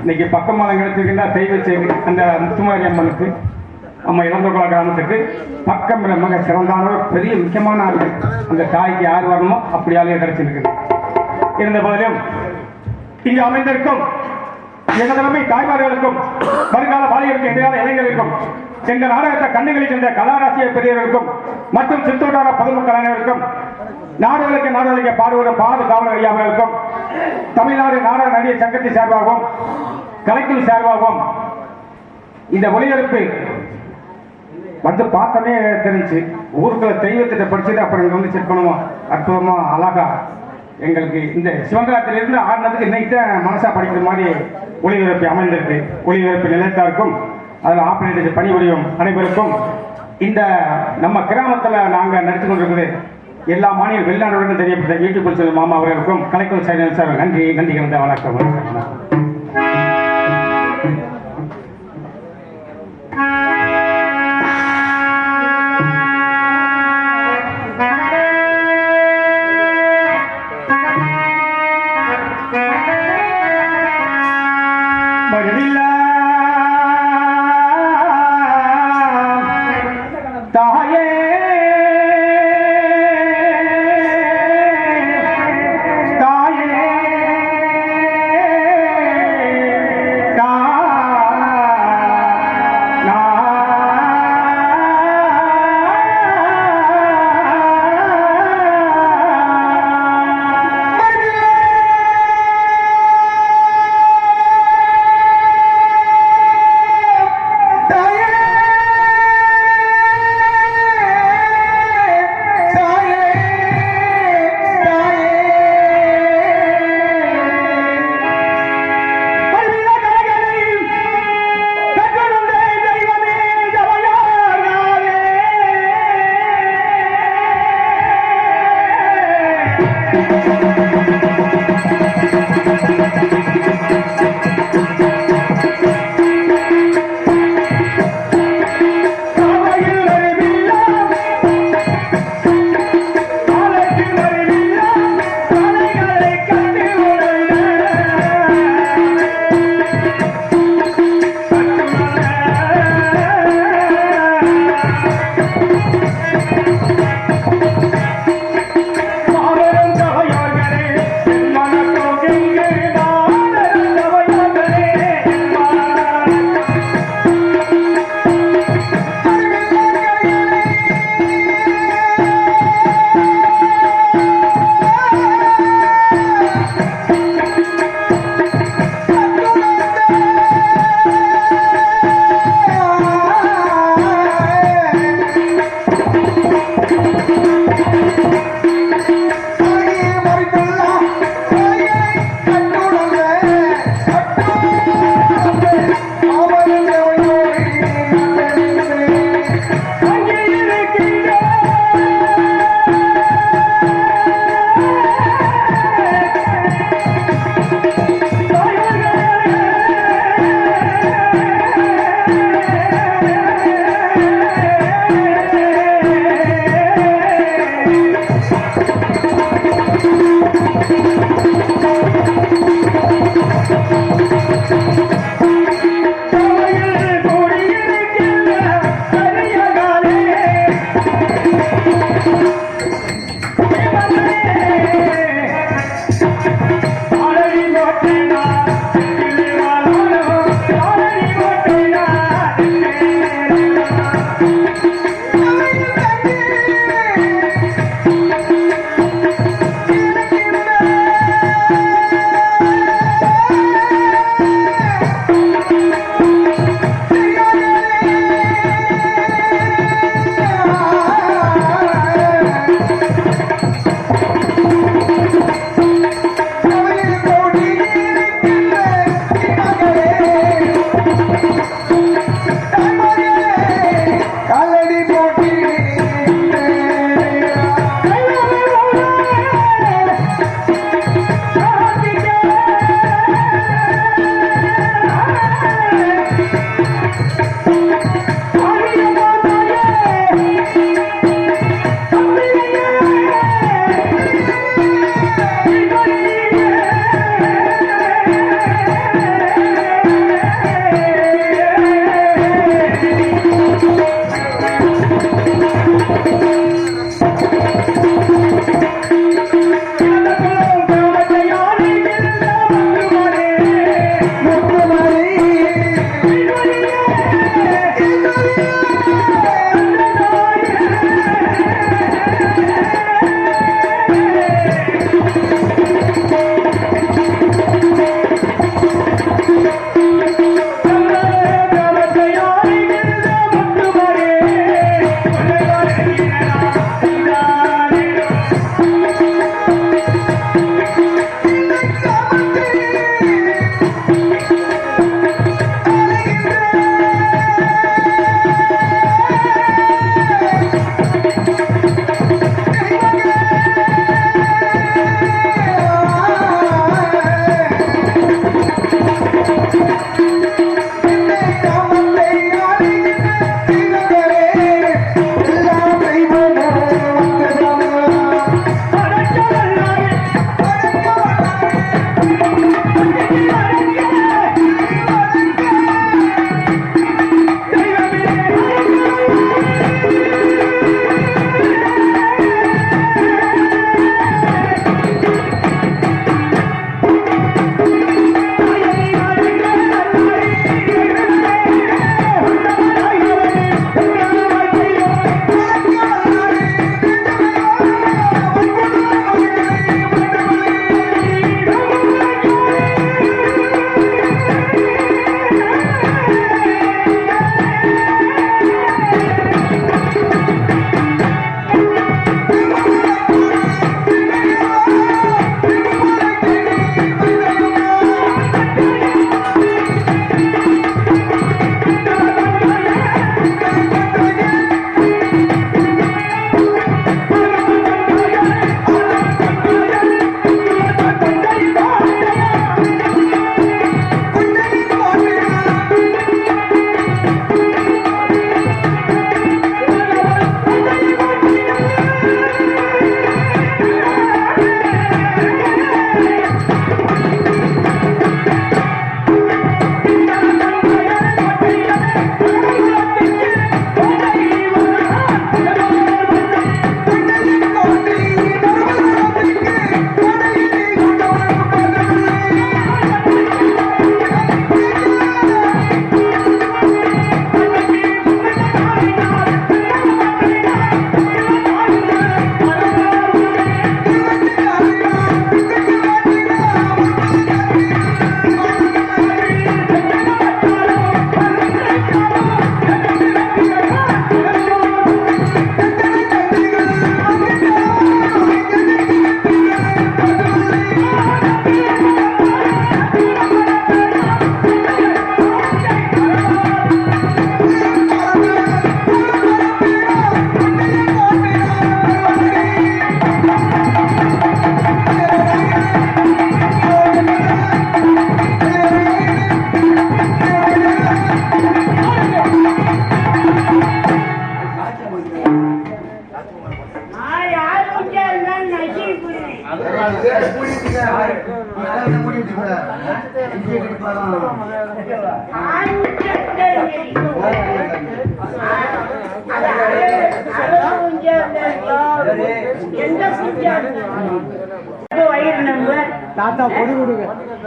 இன்னைக்கு பக்கமாதம் கிடைச்சிருக்கின்ற தெய்வ செய்தி அந்த முத்துமாரி அம்மனுக்கு நம்ம இளந்தோகுளம் கிராமத்துக்கு பக்கம் மிக சிறந்தான பெரிய முக்கியமான ஆள். அந்த தாய்க்கு யார் வரணுமோ அப்படி ஆளுங்க கிடைச்சிருக்குது. இருந்த போதிலும் இங்கு அமைந்திருக்கும் எனதலைமை தாய்மார்களுக்கும் வருங்கால பாலியலுக்கு எதிரான இளைஞர்களுக்கும் எங்கள் நாடகத்தை கண்டுகளிக்கின்ற கலாராசிய பெரியவர்களுக்கும் மற்றும் சித்தோட்டார பொதுமக்கள் அனைவருக்கும் நாடுகளுக்கு பாடுவதும் பாதுகாவலர் ஐயாவர்களுக்கும் தமிழ்நாடு நாடக நடிகர் சங்கத்தின் சார்பாகவும் கலைக்குழு சார்பாகவும் இந்த ஒளிபரப்பு வந்து பார்த்தோன்னே தெரிஞ்சு ஊருக்குள்ள தெய்வத்திட்ட படிச்சுட்டு அப்புறம் இங்கே வந்து சிற்பனமும் அற்புதமா அழகா எங்களுக்கு இந்த சிவங்கராத்திலிருந்து ஆடினதுக்கு இன்னைக்கு தான் மனசா படிக்கிற மாதிரி ஒளிபரப்பு அமைந்திருக்கு. ஒளிபரப்பு நிலையத்தாருக்கும் அதில் ஆப்பரேட்டர் பணிபுரியும் அனைவருக்கும் இந்த நம்ம கிராமத்தில் நாங்கள் நடித்து கொண்டிருக்கிறது எல்லா மாநில வெளிநாடுகளுக்கும் தெரியப்பட்ட யூடியூப் சேனல் மாமா அவர்களுக்கும் கலைக்குழு சேனல் சார் நன்றி கலந்த வணக்கம்.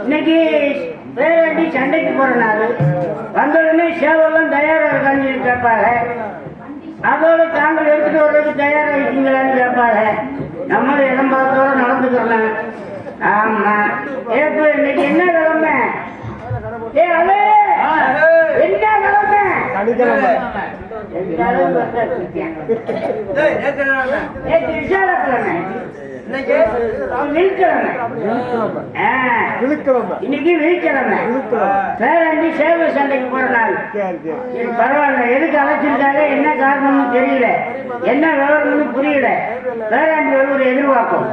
இன்னைக்கு பேராண்டி சண்டைக்கு போற நாள் வந்தவுடனே சேவெல்லாம் தயாரா இருக்கான்னு கேட்பாங்க. அதோட தாங்கள் எடுத்துட்டு வர்றதுக்கு தயாரா இருக்கீங்களான்னு கேட்பாங்க. நம்மளும் இடம் பார்த்தோட நடந்துக்கிறோம். ஆமா ஏப்ப இன்னைக்கு என்ன கிழமை? என்ன கிழமை? இன்னைக்கு வெள்ளிக்கிழமை பேராண்டி சேவை சண்டைக்கு போற நாள். பரவாயில்ல, எதுக்கு அழைச்சிருக்காங்க, என்ன காரணம்னு தெரியல, என்ன விவரம்னு புரியல. பேராண்டி ஒரு எதிர்பார்ப்போம்.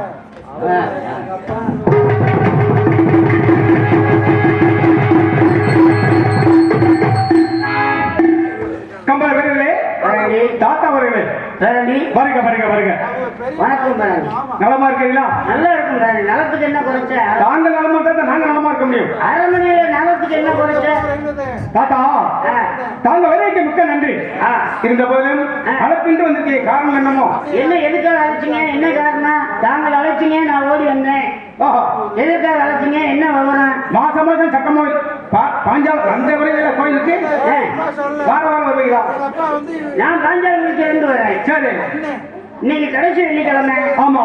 கம்பா அவர்களே, தாத்தா அவர்களே, வருக வருக வருக. வணக்கம் பேராண்டி. நலமா இருக்கீங்களா? நல்லா இருக்கும் பேராண்டி. நலத்துக்கு என்ன குறைச்ச? தாங்கள் நலமா இருந்தா நாங்க நலமா இருக்க முடியும். அரண்மனையில நலத்துக்கு என்ன குறைச்ச? தாத்தா, தாங்க வருகைக்கு மிக்க நன்றி. இருந்த போதிலும் அழைப்பின்றி வந்திருக்கே காரணம் என்னமோ? என்ன எதுக்காக அழைச்சிங்க? என்ன காரணம்? தாங்கள் அழைச்சிங்க, நான் ஓடி வந்தேன். எதுக்காக அழைச்சிங்க? என்ன விவரம்? மாசம் மாசம் சக்கமா பாஞ்சால் அந்த வரையில கோயிலுக்கு வார வாரம் வருவீங்களா? நான் பாஞ்சால் இருந்து வரேன். சரி, இன்னைக்கு கடைசி வெள்ளிக்கிழமை. ஆமா,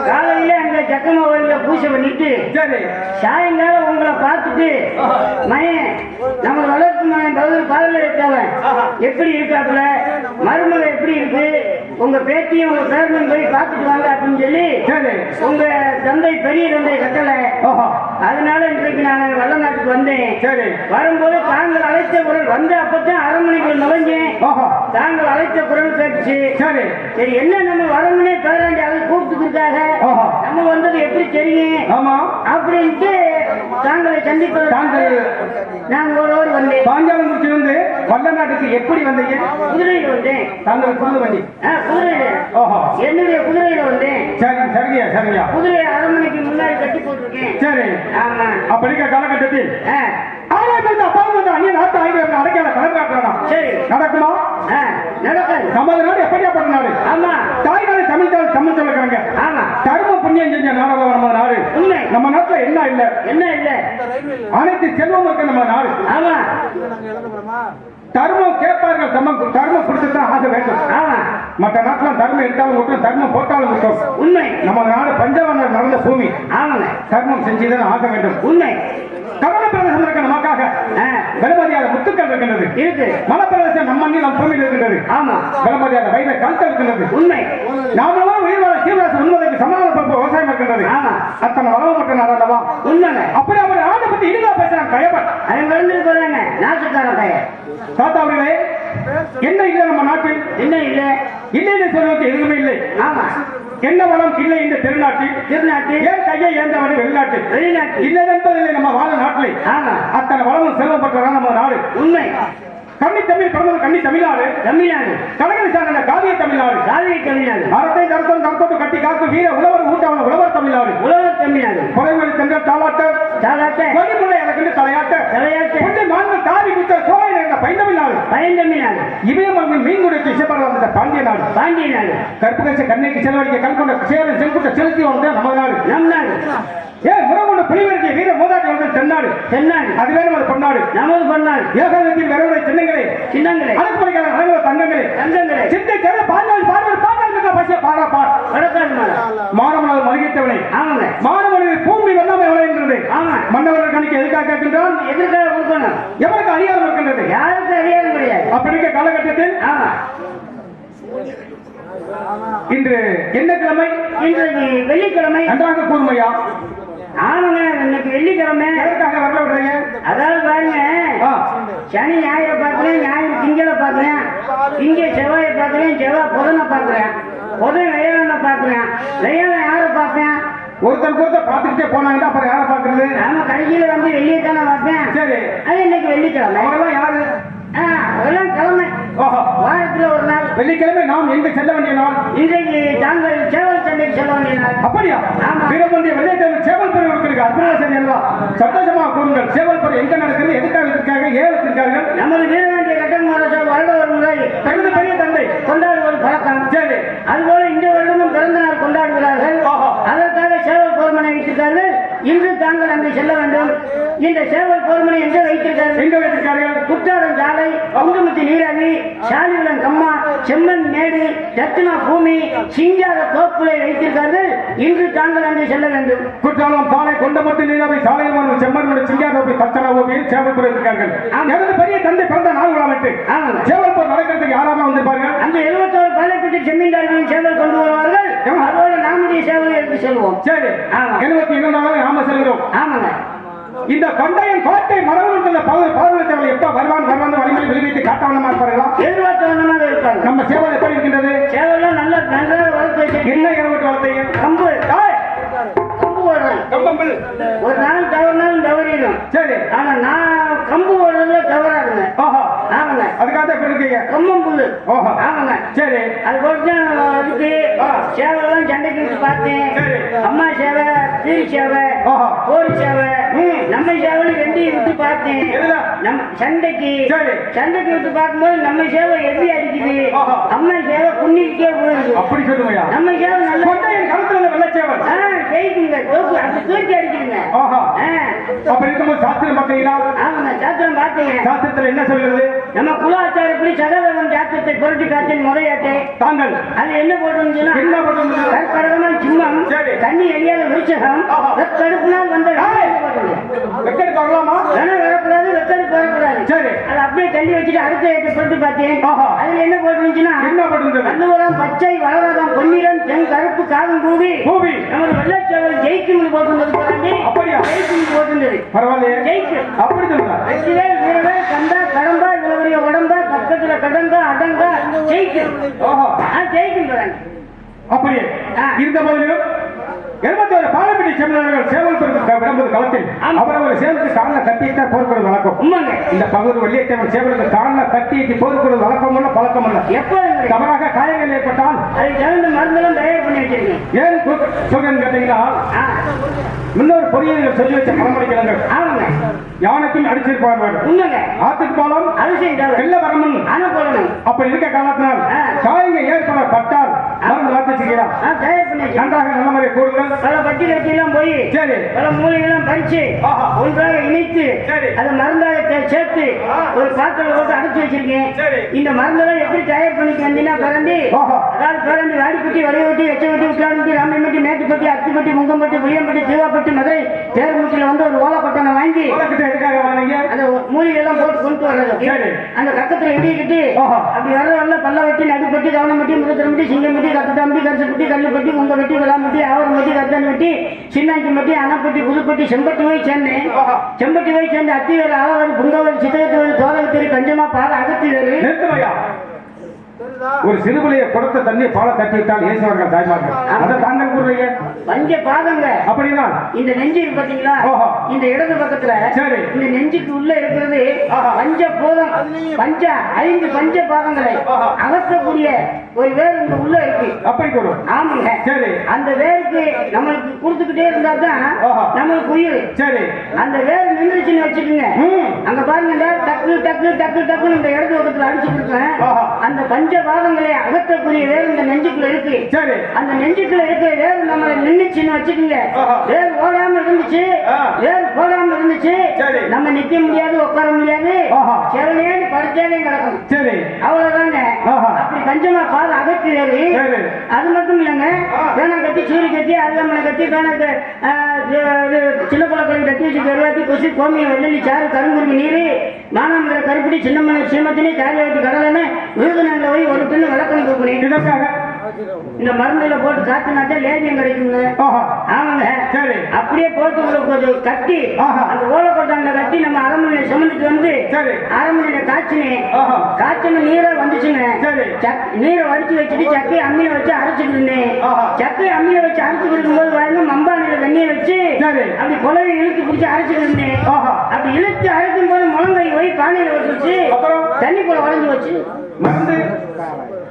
காலையில அங்க சக்கமா கோயில பூஜை பண்ணிட்டு சரி, சாயங்காலம் உங்களை பார்த்துட்டு மயன் நம்ம வளர்ப்பு மகன் பதில் எடுத்தவன் எப்படி இருக்காப்புல, மருமக எப்படி இருக்கு, உங்க பேத்தியும் உங்க பேரனும் போய் பார்த்துட்டு வாங்க அப்படின்னு சொல்லி உங்க தந்தை பெரிய தந்தை கட்டளை. அதனால இன்றைக்கு நான் வல்லநாட்டுக்கு வந்தேன். வரும்போது தாங்கள் அழைத்த குரல் வந்து அப்பதான் அரண்மனைக்குள் நுழைஞ்சேன். தாங்கள் அழைத்த குரல் கேட்டுச்சு. சரி, என்ன நம்ம வரமுனே பேராண்டி அதை கூப்பிட்டுருக்காங்க, நம்ம வந்தது எப்படி தெரியும் அப்படின்ட்டு தாங்களை சந்திப்பதற்கு நான் ஓடி வந்தேன். பாஞ்சாலம் முடிச்சிருந்து வல்லநாட்டுக்கு எப்படி வந்தீங்க? குதிரையில வந்தேன். தாங்கள் குதிரை வண்டி? குதிரையில. என்னுடைய குதிரையில வந்தேன். சரி, சரியா சரியா. குதிரை அரண்மனைக்கு முன்னாடி கட்டி போட்டிருக்கேன். சரி, ஆமா. அப்படிக்க காலகட்டத்தில் நடக்குமா? நடக்காது. நமது நாடு எப்படியாப்பட்ட நாடு? ஆமா, தாய் நாடு தமிழ் தமிழ் சொல்லுறாங்க. ஆமா, தர்ம புண்ணியம் செஞ்ச நாடு நம்ம நாடு. உண்மை. நம்ம நாட்டுல என்ன இல்ல? என்ன இல்ல? அனைத்து செல்வம் இருக்கு நம்ம நாடு. ஆமா, தர்மம் கேட்பார்கள். தர்மம் கொடுத்துதான் ஆக வேண்டும். ஆமா, மற்ற நாட்டுல தர்மம் எடுத்தாலும் விட்டோம், தர்மம் போட்டாலும் விட்டோம். உண்மை. நம்ம நாடு பஞ்சவர்ணர் நடந்த பூமி. ஆமாங்க, தர்மம் செஞ்சுதான் ஆக வேண்டும். உண்மை. கவன பிரதேசம் இருக்க நமக்காக கணபதியாத முத்துக்கள் இருக்கின்றது. இருக்கு. மலப்பிரதேசம் நம்ம நம் பூமியில் இருக்கின்றது. ஆமா, கணபதியாத வைர கழுத்தல் இருக்கின்றது. உண்மை. நாமளும் உயிர்வாழ சீவராசி உண்மைக்கு சமாதான பரப்பு விவசாயம் இருக்கின்றது. ஆமா, அத்தனை வளமற்ற நாடல்லவா? உண்மைங்க. அப்படி அவர் ஆட்டை பத்தி இனிதா பேசுறாங்க. கையப்பன் அவங்க வந்து போறாங்க, நாட்டுக்கார பையன். தாத்தா அவர்களே, என்ன இல்லை நம்ம நாட்டில்? என்ன இல்லை? இல்லைன்னு சொல்வதற்கு எதுவுமே இல்லை. ஆமா, என்ன வளம் இல்லை இந்த திருநாட்டில்? ஏன் கையை ஏந்தவன் வெளிநாட்டு இல்லை என்பதில்லை நம்ம வாழ நாட்டிலே. அத்தனை வளமும் செல்வம் பெற்றதான் நம்ம நாடு. உண்மை. கன்னி தமிழ் பிறந்தது கன்னி தமிழ்நாடு. கனகரி சார்ந்த காவிய தமிழ்நாடு. மரத்தை தரத்தோடு கட்டி காக்கும் வீர உழவர் ஊட்டவன உழவர் தமிழ்நாடு. குறைவழி தென்றல் தாளாட்ட கொடிமுறை எனக்கு தலையாட்ட கொண்டு மான்கள் தாவி குத்த சோழ என்ற பைந்தமிழ்நாடு. இமயமர்கள் மீன்குடைக்கு இசைப்பட வந்த பாண்டிய நாடு. கற்பகேச கண்ணைக்கு செலவழிக்க கண்கொண்ட சேர செங்குட்ட செலுத்தி வந்த நம்ம நாடு. நம் நாடு. ஏன் முறகொண்ட புலிவருக்கு வீர மூதாட்டி வந்த தென்னாடு. அதுவே நமது பொன்னாடு. ஏகாதத்தில் வரவுடைய சின்னங்களே அனுப்படிக்கான தங்கங்களே சிந்தை கரு பாஞ்சால் பார்வல் மாணவர்கள் மறுகிட்டவனை மாணவர்கள் பூமி வெள்ளாமை விளைகின்றது. மன்னவர்கள் கணிக்க எதுக்காக கேட்கின்றான்? எதற்காக கொடுக்கணும்? எவருக்கு அதிகாரம் இருக்கின்றது? யாருக்கு அதிகாரம் கிடையாது. அப்படி இருக்க காலகட்டத்தில் இன்று என்ன கிழமை? இன்றைக்கு வெள்ளிக்கிழமை. நன்றாக கூர்மையா? ஆமாங்க, இன்னைக்கு வெள்ளிக்கிழமை. எதற்காக வரல விடுறீங்க? அதாவது பாருங்க, சனி ஞாயிறு பார்க்கிறேன், ஞாயிறு திங்களை பார்க்கிறேன், திங்க செவ்வாயை பார்க்கிறேன், செவ்வாய் புதனை பார்க்கிறேன், புதன் வெள்ளிக்கிழமை பார்க்கிறேன், வெள்ளிக்கிழமை யாரை பார்ப்பேன்? ஒருத்தர் பார்த்துக்கிட்டே போனாங்க. அப்புறம் யாரை பார்க்கறது? ஆமா, கடைசியில வந்து வெள்ளியத்தானே பார்ப்பேன். சரி, அது இன்னைக்கு வெள்ளிக்கிழமை. அவரெல்லாம் யாரு? அதெல்லாம் கிழமை, வாரத்துல ஒரு நாள். வெள்ளிக்கிழமை நாம் எங்க செல்ல வேண்டிய நாள்? இன்றைக்கு தாங்கள் சேவல் சண்டைக்கு செல்ல வேண்டிய நாள். அப்படியா? ஆமா. வீரபாண்டிய வெள்ளிக்கிழமை சேவல் பருவம் இருக்கிறது. அற்புதமா சரி அல்லவா? சந்தோஷமா கூறுங்கள். சேவல் பருவம் எங்க நடக்கிறது, எதுக்காக இருக்காங்க, ஏன் வச்சிருக்கார்கள்? நமது வீரபாண்டிய கட்டம் வருட ஒரு முறை தகுந்த பெரிய தந்தை கொண்டாடுவது பழக்கம். சரி. அதுபோல இந்த வருடமும் பிறந்த நாள் கொண்டாடுகிறார்கள். அதற்காக சேவல் போர்மனை வைத்திருக்கார்கள். இன்று தாங்கள் அங்கு செல்ல வேண்டும். இந்த சேவல் போர்மனை எங்க வைத்திருக்கார்கள்? எங்க வைத்திருக்கார்கள்? குற்றாலம் சாலை, குங்குமத்தி நீராவி, சாலிகுளம் கம்மா, செம்மன் மேடு, ரத்னா பூமி, சிங்கார தோப்புலை வைத்திருக்கார்கள். இன்று தாங்கள் அங்கு செல்ல வேண்டும். குற்றாலம் சாலை, கொண்டமட்டு நீராவி, சாலையில் செம்மன் சிங்காரோபி, தத்தனா ஓவியில் சேவல் பருவம் இருக்கார்கள். எனது பெரிய தந்தை பிறந்த நாள் விழாவிட்டு சேவல் போர் நடக்கிறதுக்கு யாராவது வந்திருப்பார்கள். அந்த 71 பாலைப்பட்டி செம்மீன்தார்களின் சேவல் கொண்டு வருவார்கள். அதோட நாமுடைய சேவலை எடுத்து செல்வோம். சரி. 72 நாம செல்கிறோம். ஆமாங்க. இந்த கொண்டையன் கோட்டை மரபுள்ள பதவித்தவர்கள் எப்ப வருவான் வலிமையை வெளிவைத்து காட்டவனமா இருப்பார்களா? எதிர்பார்த்தவனமாக இருப்பாங்க. நம்ம சேவல் எப்படி இருக்கின்றது? சேவலும் நல்ல நன்றாக வளர்த்து என்ன இருபட்டு வளர்த்தீங்க? கம்பு கம்பு ஓடுறேன். கம்பம்பில் ஒரு நாள் தவறினாலும் தவறிடும். சரி. ஆனா நான் கம்பு ஓடுறதுல தவறாதுங்க. ஓஹோ. ஆமாங்க. அதுக்காக எப்படி இருக்கீங்க? கம்பம்புல்லு. ஓஹோ. ஆமாங்க. சரி. அது போட்டு அதுக்கு சேவலாம் சண்டைக்கு வச்சு பார்த்தேன். சரி. அம்மா சேவை, தீரி சேவை, ஓஹோ. கோரி சேவை, நம்ம சேவல் ரெண்டையும் விட்டு பார்த்தேன். நம்ம சண்டைக்கு விட்டு பார்க்கும்போது நம்ம சேவை எப்படி அடிக்குது, அம்மா சேவை புண்ணிக்கே போயிருது. அப்படி சொல்லுங்க. நம்ம சேவை நல்ல கொண்டையன் கழுத்துல வெள்ளை சேவல் ஜெயிக்குங்க. தோப்பு அப்படி தூக்கி அடிக்குதுங்க. அப்படி இருக்கும்போது சாஸ்திரம் பார்த்தீங்களா? ஆமாங்க, சாஸ்திரம் பார்த்தீங்க. சாஸ்திரத்துல என்ன சொல்கிறது? நம்ம குலாச்சாரப்படி சகதவன் சாஸ்திரத்தை புரட்டி காத்தின் முறையாட்டே தாங்கள் அது என்ன போட்டுருந்துச்சுன்னா, என்ன போட்டுருந்தது? கற்படகமான சிம்மம், கண்ணி எரியாத விருச்சகம், வெத்தடுப்புனால் வந்த வெக்கெடுக்கு வரலாமா? வரக்கூடாது, வெத்தடுப்பு வரக்கூடாது. சரி. அதை அப்படியே தள்ளி வச்சுட்டு அடுத்த ஏற்ற புரட்டி பார்த்தேன். அதுல என்ன போட்டுருந்துச்சுன்னா, என்ன போட்டுருந்தது? கல்லுவரம், பச்சை, வளரதம், பொன்னிறம், தென் கருப்பு, காதம் கூவி நமது வெள்ளச்சவல் ஜெயிக்கும் போட்டிருந்தது. அப்படியா? ஜெயிக்கும் போட்டிருந்தது. பரவாயில்லையே. ஜெயிக்கும் அப்படி சொல்லுங்க. வெற்றிவேல், வீரவேல், கண்டா, கடம்பா, இவ்வளவு உடம்பா, பக்கத்துல கடங்கா, அடங்கா, ஜெயிக்கும். ஜெயிக்கும் போறாங்க. அப்படியே இருந்த போதிலும் 71 பாலப்பட்டி செம்மனர்கள் சேவல் விடும்போது களத்தில் அவரவர் சேவலுக்கு காலில் கட்டிட்டு போர்க்கிறது வழக்கம். இந்த பகுதி வெள்ளியத்தேவன் சேவலுக்கு காலில் கட்டிட்டு போர்க்கிறது வழக்கம் உள்ள பழக்கம் உள்ள. எப்போது தவறாக காயங்கள் ஏற்பட்டால் அதை தகுந்த மருந்தெல்லாம் தயார் பண்ணி வச்சிருக்கேன். ஏன் சொல்றேன்னு கேட்டீங்கன்னா, முன்னோர் பொறியியல் சொல்லி வச்ச பரம்பரை கிழங்கு யானைக்கும் அடிச்சிருப்பார்கள். ஆத்துக்கு போலாம் வெள்ள வரணும் அப்படி இருக்க காலத்தினால் காயங்க ஏற்படப்பட்டால் மருந்து வார்த்தைக்கலாம் நன்றாக நல்ல முறை கூடுங்கள். பல பட்டி கட்டி எல்லாம் போய் சரி பல மூலிகைலாம் பறிச்சு ஒன்றாக இணைத்து அதை மருந்தாக சேர்த்து ஒரு பாத்திரம் போட்டு அடைச்சு வச்சிருக்கேன். இந்த மருந்தெல்லாம் எப்படி தயார் பண்ணிக்க வந்தீங்கன்னா பரண்டி, அதாவது பரண்டி, வாடிப்பட்டி, வடிவட்டி, எச்சப்பட்டி, உட்லாம்பட்டி, ராமையம்பட்டி, மேட்டுப்பட்டி, அத்திப்பட்டி, முங்கம்பட்டி, புளியம்பட்டி, திருவாப்பட்டி, மதுரை தேர்முட்டில வந்து ஒரு ஓலப்பட்டனை வாங்கி அந்த மூலிகை எல்லாம் போட்டு கொண்டு வர்றது. அந்த கக்கத்துல இடிக்கிட்டு அப்படி வர்றதெல்லாம் பல்ல வெட்டி, நடுப்பட்டி, கவனம்பட்டி, முகத்திரம்பட்டி, சிங்கம்பட்டி, கத்தம்பட்டி, கரிசப்பட்டி, கல்லுப்பட்டி, முங்கப்பட்டி, விளாம்பட்டி, ஆவரம்பட்டி, கத்தன்பட்டி, சின்னாஞ்சிப்பட்டி, அணப்பட்டி, புதுப்பட்டி, செம்பட்டி போய் சேர்ந்தேன். செம்பட்டி போய் சேர்ந்து அத்திவேறு, ஆலவரி, புங்கவரி, சித்தகத்துவரி, தோதகத்தேரி, கஞ்சமா, பாத அகத்திவேறு. ஒரு சிறுபிள்ளையை கொடுத்த தண்ணி பாலை தட்டி விட்டால் ஏசுவார்கள் தாய்மார்கள். அதை தாங்கள் கூறுறீங்க பஞ்ச பாதங்க. அப்படின்னா இந்த நெஞ்சு பாத்தீங்களா, இந்த இடது பக்கத்துல இந்த நெஞ்சுக்கு உள்ள இருக்கிறது பஞ்ச போதம். பஞ்ச 5 பஞ்ச பாதங்களை அகற்றக்கூடிய ஒரு வேர் இந்த உள்ள இருக்கு. அப்படி கூறும். ஆமாங்க. சரி. அந்த வேருக்கு நம்மளுக்கு கொடுத்துக்கிட்டே இருந்தா தான் நம்மளுக்கு உயிர். சரி. அந்த வேர் நின்றுச்சுன்னு வச்சுக்கோங்க, அங்க பாருங்க டக்கு டக்கு டக்கு டக்குன்னு இந்த இடது பக்கத்துல அடிச்சுட்டு இருக்கேன். அந்த பஞ்ச பாதங்களை அகற்றக்கூடிய வேறு இந்த நெஞ்சுக்குள்ள இருக்கு. சரி. அந்த நெஞ்சுக்குள்ள இருக்கிற வேறு நம்மளை நின்றுச்சுன்னு வச்சுக்கோங்க, வேறு ஓடாம இருந்துச்சு, வேறு போடாம இருந்துச்சு, நம்ம நிக்க முடியாது, உட்கார முடியாது, செவனேன்னு படுத்தாலே கிடக்கும். சரி. அவ்வளவுதாங்க. அப்படி பஞ்சமா பாதம் அகற்றி வேறு. அது மட்டும் இல்லைங்க, வேணா கட்டி, சூரிய கட்டி, அருகாமனை கட்டி, வேணா சின்ன பழக்கொலை கட்டி வச்சு கருவாட்டி, கொசு, கோமியம், வெள்ளி, சாறு, கருங்குருவி, நீர், மானாமதுரை, கருப்படி, சின்னமலை, சீமத்தினி, காரியாவட்டி, கடலென விருதுநகர்ல போய் ஒரு பின்னு விளக்கம் கொடுக்கணும். இதற்காக இந்த மருந்துல போட்டு காத்துனாட்டா லேபியம் கிடைக்குங்க. ஆமாங்க. சரி. அப்படியே போட்டு உங்களுக்கு கட்டி அந்த ஓலக்கொட்டான்ல கட்டி நம்ம அரண்மனையில சுமந்துட்டு வந்து அரண்மனையில காய்ச்சின நீரை வந்துச்சுங்க. நீரை வடிச்சு வச்சுட்டு சக்கை அம்மியில வச்சு அரைச்சிட்டு இருந்தேன். சக்கை அம்மியில வச்சு அரைச்சிட்டு இருக்கும்போது வாங்க மம்பானில தண்ணியை வச்சு அப்படி குழவை இழுத்து பிடிச்சி அரைச்சிட்டு இருந்தேன். அப்படி இழுத்து அரைக்கும் போது முழங்கை போய் பானையில வச்சு தண்ணி போல உடஞ்சு வச்சு மருந்து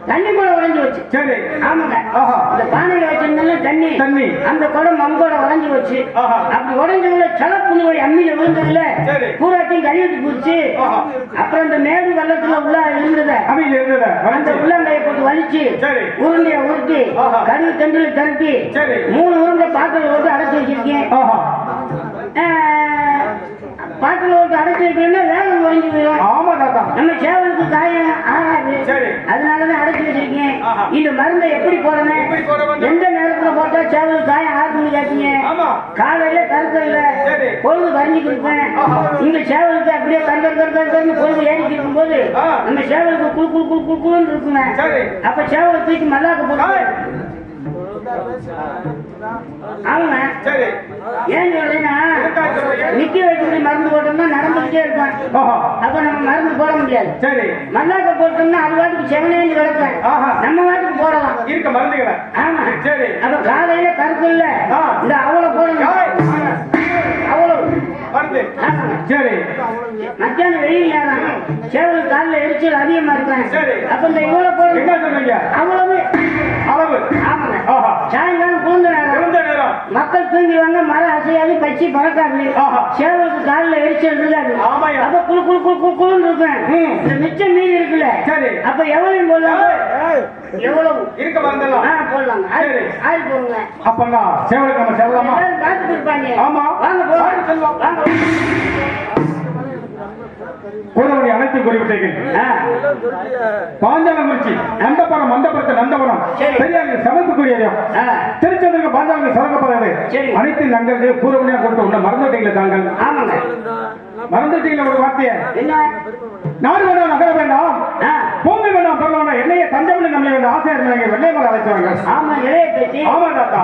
தண்ணி கூட உடைஞ்சு வச்சு. சரி. ஆமாங்க. ஆஹா. இந்த பானையில வச்சிருந்தால தண்ணி தண்ணி அந்த குடம் மங்கோட உடைஞ்சு வச்சு. ஆஹா. அப்படி உடைஞ்சதுல சலப்புன்னு போய் அம்மியில விழுந்ததுல சரி. பூராத்தையும் கழுவிட்டு போச்சு. ஆஹா. அப்புறம் இந்த மேடு வெள்ளத்துல உள்ள இருந்தத அம்மியில இருந்தத அந்த உள்ளங்கையை போட்டு வலிச்சு சரி. உருண்டையை உருட்டி ஆஹா. கடுகு தண்டில திரட்டி சரி. 3 உருண்டை பாத்திரம் போட்டு அடைச்சு வச்சிருக்கேன். ஆஹா. பாட்டில் போட்டு அடைச்சு வைக்கணும்னா வேகம் குறைஞ்சு போயிடும். ஆமா தாத்தா. நம்ம சேவலுக்கு காயம் ஆகாது. சரி. அதனாலதான் அடைச்சு வச்சிருக்கேன். ஆஹா. இந்த மருந்தை எப்படி போடணும், எந்த நேரத்துல போட்டா சேவலுக்கு காயம் ஆகுதுன்னு கேட்டீங்க. ஆமா. காலையில கருக்கல்ல சரி. பொழுது கரைஞ்சிட்டு இருப்பேன். ஆஹா. இங்க சேவலுக்கு அப்படியே கருக்கன்னு பொழுது ஏறிட்டு இருக்கும் போது ஆ. நம்ம சேவலுக்கு குழுன்னு இருக்குங்க. சரி. அப்ப சேவலை தூக்கி மல்லாக்க போட்டு ஆமாங்க. சரி. ஏன் சொல்றேன்னா நிக்க வச்சு மருந்து போட்டோம்னா நடந்துகிட்டே இருப்பான். ஆஹா. அப்ப நம்ம மருந்து போட முடியாது. சரி. மல்லாக்க போட்டோம்னா அது வாட்டுக்கு செவனேந்து கிடக்கும். ஆஹா. நம்ம வாட்டுக்கு போடலாம். இருக்க மருந்துகளை. ஆமா. சரி. அப்ப காலையில கருப்பு இல்ல ஆ. இந்த அவளை போடணும். அவ்வளவு மருந்து. ஆமாங்க. சரி. மத்தியானம் வெயில் நேரம் சேவல் காலில் எரிச்சல் அதிகமா இருக்கேன். சரி. அப்ப இந்த இவ்வளவு போடணும். என்ன சொல்றீங்க? அவ்வளவு அளவு. ஆமாங்க. ஆஹா. சாயங்காலம் குளிர்ந்த நேரம் மக்கள் தூங்கிடுவாங்க, மழை அசையாது, பச்சி பறக்காது. ஆஹா. சேவலுக்கு காலில் எரிச்சல் இருக்காது. ஆமாய்யா. அப்ப குழுன்னு இருப்பேன். இந்த மிச்சம் மீதி இருக்குல்ல. சரி. அப்ப எவ்வளவு போடலாம்? எவ்வளவு இருக்க மருந்தெல்லாம் போடலாம். சரி. ஆறு போடுங்க. அப்பன்னா சேவலுக்கு நம்ம செல்லலாமா? எல்லாரும் பார்த்துட்டு இருப்பாங்க. ஆமா. வாங்க போலாம். வாங்க. கோதவனை அனைத்து குறிப்பிட்டீர்கள். பாஞ்சாலங்குறிச்சி நந்தபுரம் மண்டபத்து நந்தபுரம் சரி. பெரியார் சமைப்புக்குரிய இடம். திருச்செந்தூருக்கு பாஞ்சாலங்கள் சரக்கப்படுறது சரி. அனைத்து நண்பர்கள் பூர்வமையா கொண்டு உள்ள மறந்துட்டீங்களா தாங்கள்? ஆமாங்க. மறந்துட்டீங்களா ஒரு வார்த்தையை? என்ன? நாடு வேண்டாம், நகர வேண்டாம், பூமி வேண்டாம், பொருளான என்னைய தஞ்சம்னு நம்மளை வந்து ஆசையா இருந்தாங்க. வெள்ளைமலை அழைச்சாங்க. ஆமா, இளைய பேச்சு. ஆமா தாத்தா.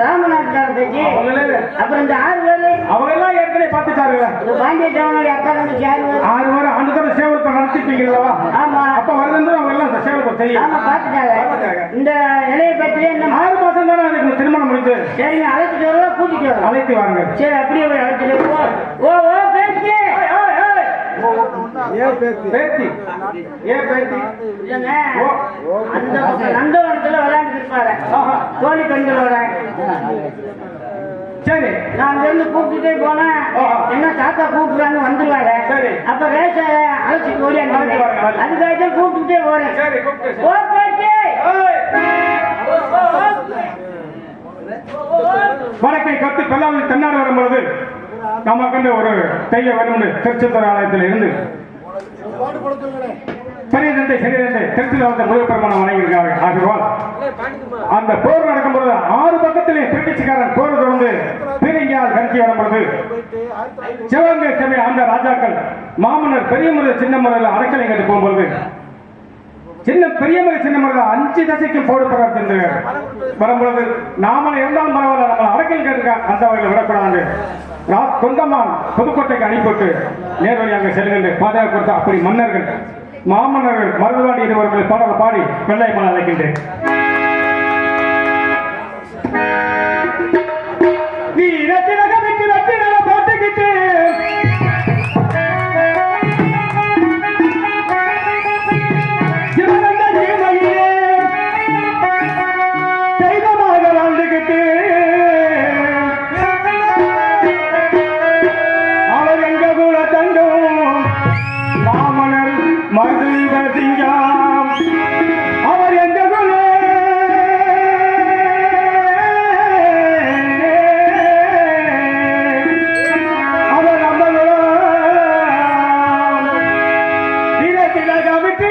ராமநாட்டுக்கார பேச்சு. அப்புறம் இந்த 6 பேரு அவங்க எல்லாம் ஏற்கனவே பார்த்துட்டாருல. பாண்டிய சவனுடைய அக்கா தங்கச்சி 6 பேர். 6 பேர் ஆண்டு தர சேவத்தை நடத்திட்டீங்களா? ஆமா. அப்ப வருதுன்னு அவங்க எல்லாம் இந்த சேவத்தை தெரியும். ஆமா, பார்த்துட்டாங்க. இந்த இளைய பேச்சு என்ன 6 மாசம் தானே அதுக்கு திருமணம் முடிஞ்சு. சரிங்க, அழைச்சிட்டு வருவா, கூட்டிட்டு வருவா. அழைத்து வாங்க. சரி, அப்படியே போய் அழைச்சிட்டு வருவா. ஓ ஓ பேச்சு. பேத்தி ஏன் பேத்தி இல்லைங்க, அந்த நந்தவனத்துல விளையாண்டு இருப்பாரு தோழி பெண்களோட. சரி. நான் அங்கிருந்து கூப்பிட்டுட்டே போனேன். என்ன தாத்தா கூப்பிடுறாங்க, வந்துருவாங்க. சரி. அப்ப ரேச அழைச்சிட்டு ஓடி அதுக்காக கூப்பிட்டுட்டே போறேன். சரி. ஓ பேச்சு. வடக்கை கத்து பெல்லாமல் தென்னாடு வரும்பொழுது நமக்கு ஒரு தெய்வ வரும்னு திருச்செந்தூர் ஆலயத்தில் இருந்து பெரிய தந்தை சிறிய தந்தை திருச்சியில் வந்த முதல் பெருமானம் வணங்கியிருக்காங்க. ஆகியோர் அந்த போர் நடக்கும்போது 6 பக்கத்திலே பிரிட்டிஷ்காரன் போர் தொடர்ந்து பீரங்கியால் கருத்தி வரும்பொழுது சிவகங்கை சபை அந்த ராஜாக்கள் மாமன்னர் பெரிய முறை சின்ன முறையில் அடக்கலை கட்டி போகும்பொழுது சின்ன பெரிய முறை சின்ன முறையில் 5 தசைக்கும் போடுபடுறார் சென்று வரும்பொழுது நாம இருந்தாலும் பரவாயில்ல, நம்ம அடக்கல் கேட்டுக்க அந்த வகையில் விடக்கூடாது. கொண்டமான் புதுக்கோட்டைக்கு அனுப்பிவிட்டு நேர்வழியாக செல்கின்ற பாதுகாப்பு கொடுத்த அப்படி மன்னர்கள் மாமன்னர்கள் மருதுவாடி இருவர்களை பாடல பாடி வெள்ளையம்மன் அழைக்கின்றேன். போட்டுக்கிட்டு தெய்வமாக வாழ்ந்துகிட்டு அவர் எங்க கூட தங்கும் மாமனர் மருதுவதிங்காம் அவர் எங்க கூட அவர் அம்மனோ திலக விட்டு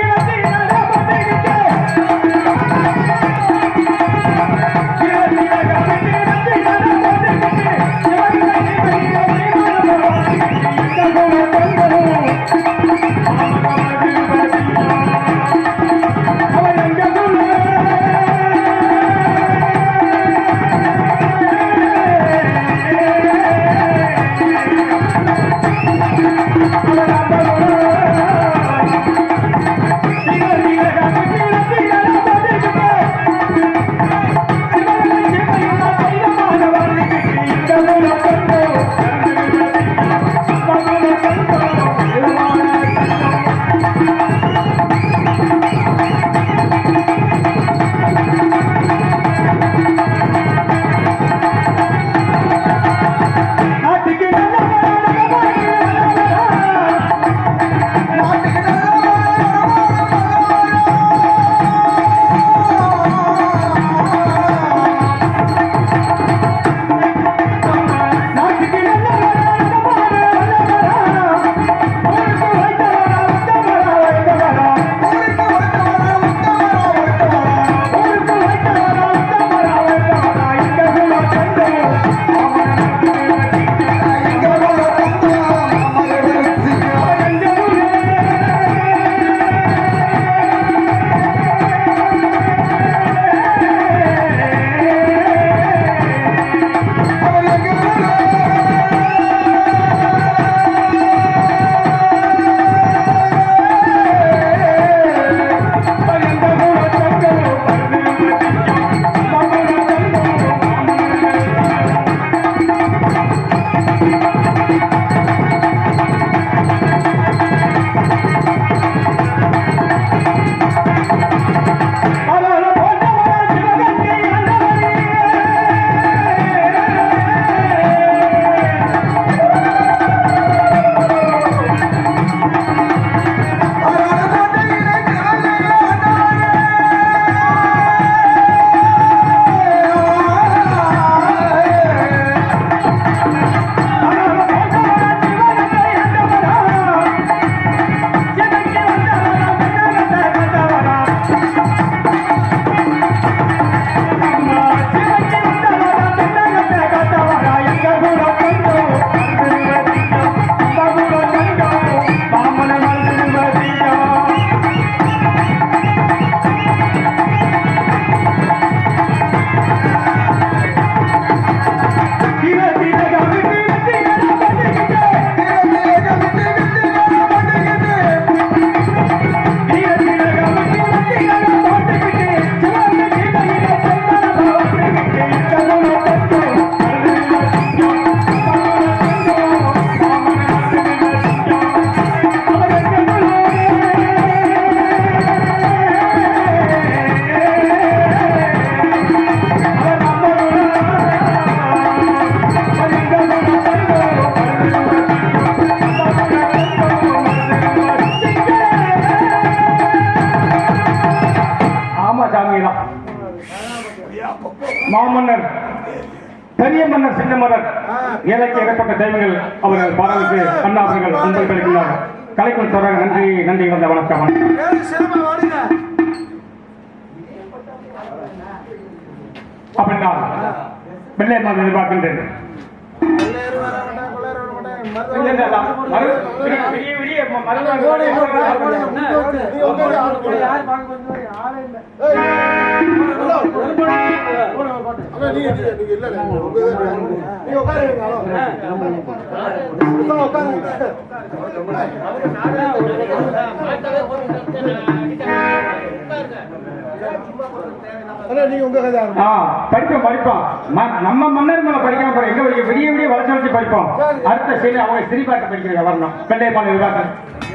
மாமன்னர் பெரிய மன்னர் சின்ன மன்னர் ஏழைக்கு இடைப்பட்ட தெய்வங்கள் அவர்கள் பாடலுக்கு அண்ணா அவர்கள் அன்பை கழிக்கிறார். கலைக்கும் தொடர் நன்றி நன்றி வந்த வணக்கம். அப்படின்னா வெள்ளை மாதிரி எதிர்பார்க்கின்றேன். படிப்போம் படிப்போம். நம்ம மன்னர் மேல படிக்காம எங்க விடிய விடிய வளர்ச்சி வச்சு படிப்போம். அடுத்த செய்தி அவங்க சிரிப்பாட்டு படிக்கிறீங்க வரணும். வெள்ளையம்மாள் எதிர்பார்க்க